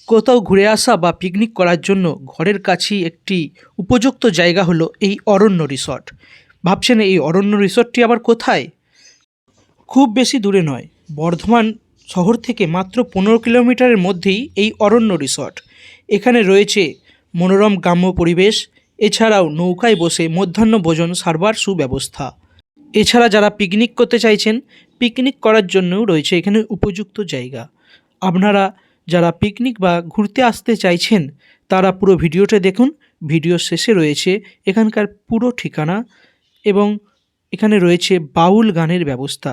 কোথাও ঘুরে আসা বা পিকনিক করার জন্য ঘরের কাছেই একটি উপযুক্ত জায়গা হলো এই অরণ্য রিসর্ট। ভাবছেন এই অরণ্য রিসর্টটি আবার কোথায়? খুব বেশি দূরে নয়, বর্ধমান শহর থেকে মাত্র 15 কিলোমিটারের মধ্যেই এই অরণ্য রিসর্ট। এখানে রয়েছে মনোরম গ্রাম্য পরিবেশ, এছাড়াও নৌকায় বসে মধ্যাহ্ন ভোজন সারবার সুব্যবস্থা। এছাড়া যারা পিকনিক করতে চাইছেন, পিকনিক করার জন্যও রয়েছে এখানে উপযুক্ত জায়গা। আপনারা যারা পিকনিক বা ঘুরতে আসতে চাইছেন তারা পুরো ভিডিওটা দেখুন। ভিডিওর শেষে রয়েছে এখানকার পুরো ঠিকানা এবং এখানে রয়েছে বাউল গানের ব্যবস্থা।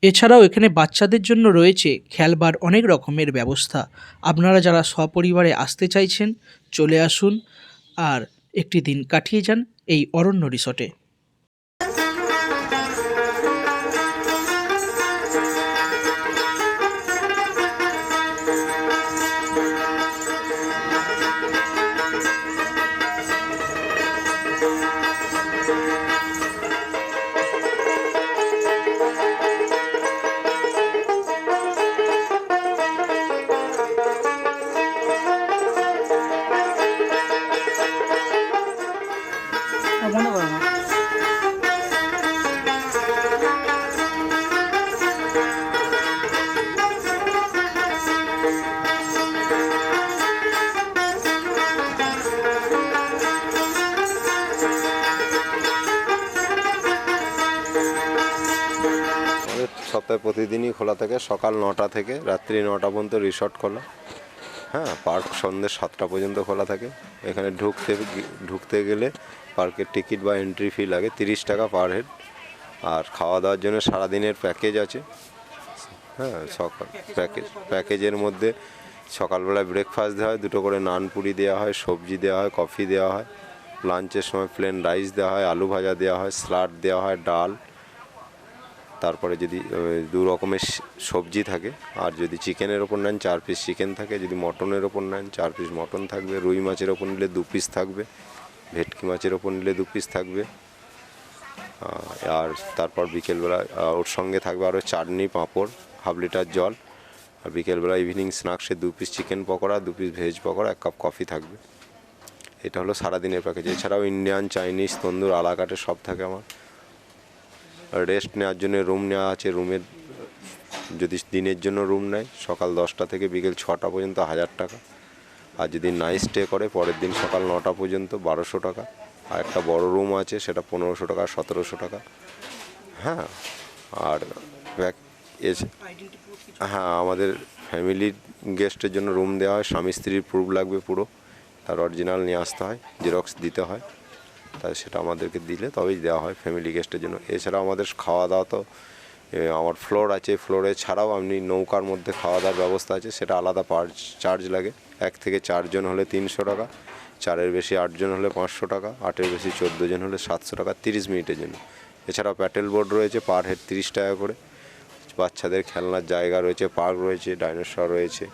এছাড়াও এখানে বাচ্চাদের জন্য রয়েছে খেলবার অনেক রকমের ব্যবস্থা। আপনারা যারা সপরিবারে আসতে চাইছেন চলে আসুন আর একটি দিন কাটিয়ে যান এই অরণ্য রিসর্টে। সপ্তাহে প্রতিদিনই খোলা থাকে, সকাল 9টা থেকে রাত্রি 9টা পর্যন্ত রিসর্ট খোলা। হ্যাঁ, পার্ক সন্ধ্যে 7টা পর্যন্ত খোলা থাকে। এখানে ঢুকতে গেলে পার্কের টিকিট বা এন্ট্রি ফি লাগে 30 টাকা পার হেড। আর খাওয়া দাওয়ার জন্য সারাদিনের প্যাকেজ আছে। হ্যাঁ, প্যাকেজের মধ্যে সকালবেলায় ব্রেকফাস্ট দেওয়া হয়, 2টো করে নান পুরি দেওয়া হয়, সবজি দেওয়া হয়, কফি দেওয়া হয়। লাঞ্চের সময় প্লেন রাইস দেওয়া হয়, আলু ভাজা দেওয়া হয়, স্যালাড দেওয়া হয়, ডাল, তারপরে যদি 2 রকমের সবজি থাকে। আর যদি চিকেনের ওপর নেন 4 পিস চিকেন থাকে, যদি মটনের ওপর নেন 4 পিস মটন থাকবে, রুই মাছের ওপর নিলে 2 পিস থাকবে, ভেটকি মাছের ওপর নিলে 2 পিস থাকবে। আর তারপর বিকেলবেলা ওর সঙ্গে থাকবে আরও চাটনি, পাঁপড়, হাফ লিটার জল। আর বিকেলবেলা ইভিনিং স্ন্যাক্সে 2 piece chicken pakora, 2 piece veg pakora, 1 cup coffee থাকবে। এটা হলো সারাদিনের প্যাকেজ। এছাড়াও ইন্ডিয়ান, চাইনিজ, তন্দুর, আলাকাটে সব থাকে আমার। রেস্ট নেওয়ার জন্য রুম নেওয়া আছে। রুমের যদি দিনের জন্য রুম নেয় সকাল 10টা থেকে বিকেল 6টা পর্যন্ত 1000 টাকা। আর যদি নাইট স্টে করে পরের দিন সকাল 9টা পর্যন্ত 1200 টাকা। আর একটা বড় রুম আছে সেটা 1500 টাকা, 1700 টাকা। হ্যাঁ, আর হ্যাঁ, আমাদের ফ্যামিলির গেস্টের জন্য রুম দেওয়া হয়। স্বামী স্ত্রীর প্রুফ লাগবে পুরো, তার অরিজিনাল নিয়ে আসতে হয়, জেরক্স দিতে হয়। তাই সেটা আমাদেরকে দিলে তবেই দেওয়া হয় ফ্যামিলি গেস্টের জন্য। এছাড়াও আমাদের খাওয়া দাওয়া তো আমার ফ্লোর আছে, ফ্লোরে ছাড়াও আপনি নৌকার মধ্যে খাওয়া দাওয়ার ব্যবস্থা আছে, সেটা আলাদা চার্জ লাগে। 1 থেকে 4 জন হলে 300 টাকা, 4-এর বেশি 8 জন হলে 500 টাকা, 8-এর বেশি 14 জন হলে 700 টাকা 30 মিনিটের জন্য। এছাড়াও প্যাটেল বোর্ড রয়েছে, পার হেড 30 টাকা করে। বাচ্চাদের খেলনার জায়গা রয়েছে, পার্ক রয়েছে, ডাইনোসর রয়েছে,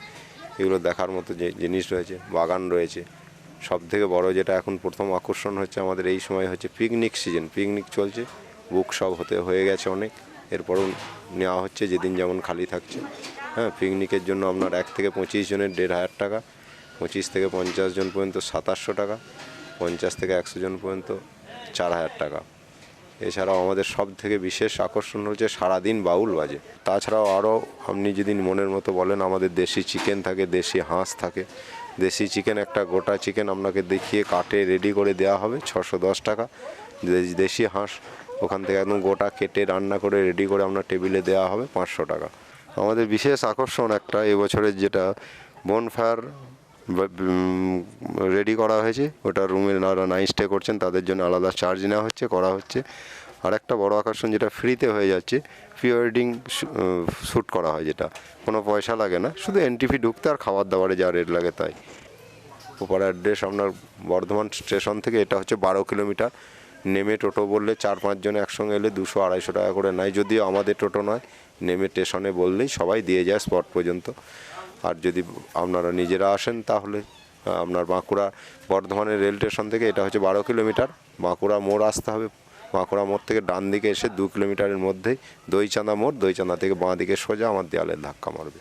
এগুলো দেখার মতো যে জিনিস রয়েছে, বাগান রয়েছে। সবথেকে বড় যেটা এখন প্রথম আকর্ষণ হচ্ছে আমাদের এই সময় হচ্ছে পিকনিক সিজন। পিকনিক চলছে, বুক সব হয়ে গেছে অনেক, এরপরও নেওয়া হচ্ছে যেদিন যেমন খালি থাকছে। হ্যাঁ, পিকনিকের জন্য আপনার 1 থেকে 25 জনের 1500 টাকা, 25 থেকে 50 জন পর্যন্ত 2700 টাকা, 50 থেকে 100 জন পর্যন্ত 4000 টাকা। এছাড়াও আমাদের সব থেকে বিশেষ আকর্ষণ হচ্ছে সারাদিন বাউল বাজে। তাছাড়াও আরও আপনি যদি মনের মতো বলেন, আমাদের দেশি চিকেন থাকে, দেশি হাঁস থাকে। দেশি চিকেন একটা গোটা চিকেন আপনাকে দেখিয়ে কাটে রেডি করে দেওয়া হবে 610 টাকা। দেশি হাঁস ওখান থেকে একদম গোটা কেটে রান্না করে রেডি করে আপনার টেবিলে দেওয়া হবে 500 টাকা। আমাদের বিশেষ আকর্ষণ একটা এবছরের যেটা বনফায়ার রেডি করা হয়েছে, ওটা রুমে যারা নাইট স্টে করছেন তাদের জন্য আলাদা চার্জ নেওয়া হচ্ছে, করা হচ্ছে। আর একটা বড় আকর্ষণ যেটা ফ্রিতে হয়ে যাচ্ছে, প্রি ওয়েডিং শ্যুট করা হয়, যেটা কোনো পয়সা লাগে না, শুধু এন্ট্রি ফি ঢুকতে আর খাবার দাবারে যা রেট লাগে তাই। প্রপার অ্যাড্রেস আপনার বর্ধমান স্টেশন থেকে, এটা হচ্ছে 12 কিলোমিটার। নেমে টোটো বললে 4-5 জন একসঙ্গে এলে 200-250 টাকা করে নেয়, যদিও আমাদের টোটো নয়, নেমে স্টেশনে বললেই সবাই দিয়ে যায় স্পট পর্যন্ত। আর যদি আপনারা নিজেরা আসেন তাহলে আপনার বাঁকুড়া বর্ধমানের রেল স্টেশন থেকে, এটা হচ্ছে 12 কিলোমিটার, বাঁকুড়া মোড় আসতে হবে। বাঁকুড়া মোড় থেকে ডান দিকে এসে 2 কিলোমিটারের মধ্যেই দইচাঁদা মোড়, দইচাঁদা থেকে বাঁ দিকে সোজা আমার দেয়ালের ধাক্কা মারবে।